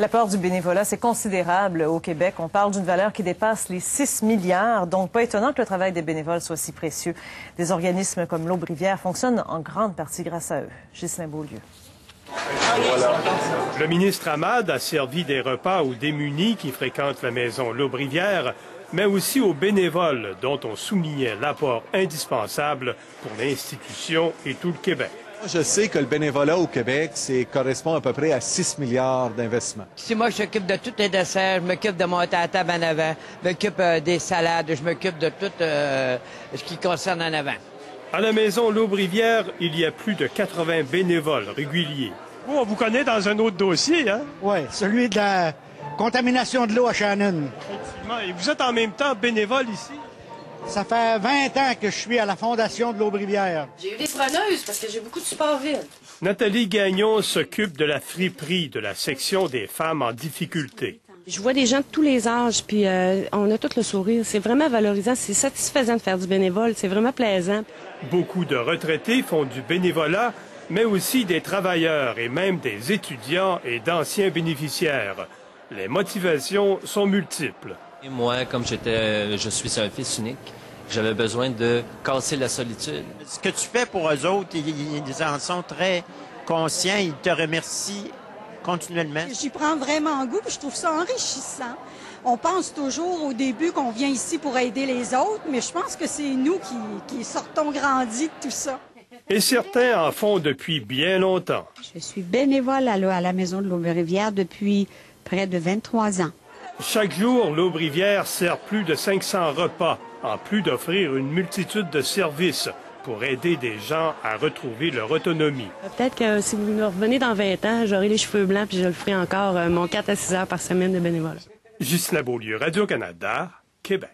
L'apport du bénévolat, c'est considérable au Québec. On parle d'une valeur qui dépasse les 6 milliards. Donc, pas étonnant que le travail des bénévoles soit si précieux. Des organismes comme l'Aubrivière fonctionnent en grande partie grâce à eux. Ghislain Beaulieu. Le ministre Hamad a servi des repas aux démunis qui fréquentent la maison L'Aubrivière, mais aussi aux bénévoles dont on soulignait l'apport indispensable pour l'institution et tout le Québec. Je sais que le bénévolat au Québec, correspond à peu près à 6 milliards d'investissements. Si moi, je m'occupe de tous les desserts, je m'occupe de monter à la table en avant, je m'occupe des salades, je m'occupe de tout ce qui concerne en avant. À la maison L'Aubrivière, il y a plus de 80 bénévoles réguliers. Vous, on vous connaît dans un autre dossier, hein? Oui, celui de la contamination de l'eau à Shannon. Effectivement. Et vous êtes en même temps bénévole ici? Ça fait 20 ans que je suis à la fondation de l'Aubrivière. J'ai eu des preneuses parce que j'ai beaucoup de support vide. Nathalie Gagnon s'occupe de la friperie de la section des femmes en difficulté. Je vois des gens de tous les âges, puis on a tout le sourire. C'est vraiment valorisant, c'est satisfaisant de faire du bénévole, c'est vraiment plaisant. Beaucoup de retraités font du bénévolat, mais aussi des travailleurs et même des étudiants et d'anciens bénéficiaires. Les motivations sont multiples. Et moi, comme je suis un fils unique, j'avais besoin de casser la solitude. Ce que tu fais pour eux autres, ils en sont très conscients, ils te remercient continuellement. J'y prends vraiment goût, puis je trouve ça enrichissant. On pense toujours au début qu'on vient ici pour aider les autres, mais je pense que c'est nous qui sortons grandis de tout ça. Et certains en font depuis bien longtemps. Je suis bénévole à la Maison de l'Aubrivière depuis près de 23 ans. Chaque jour, l'Aubrivière sert plus de 500 repas, en plus d'offrir une multitude de services pour aider des gens à retrouver leur autonomie. Peut-être que si vous me revenez dans 20 ans, j'aurai les cheveux blancs puis je le ferai encore mon 4 à 6 heures par semaine de bénévolat. Ghislain Beaulieu, Radio-Canada, Québec.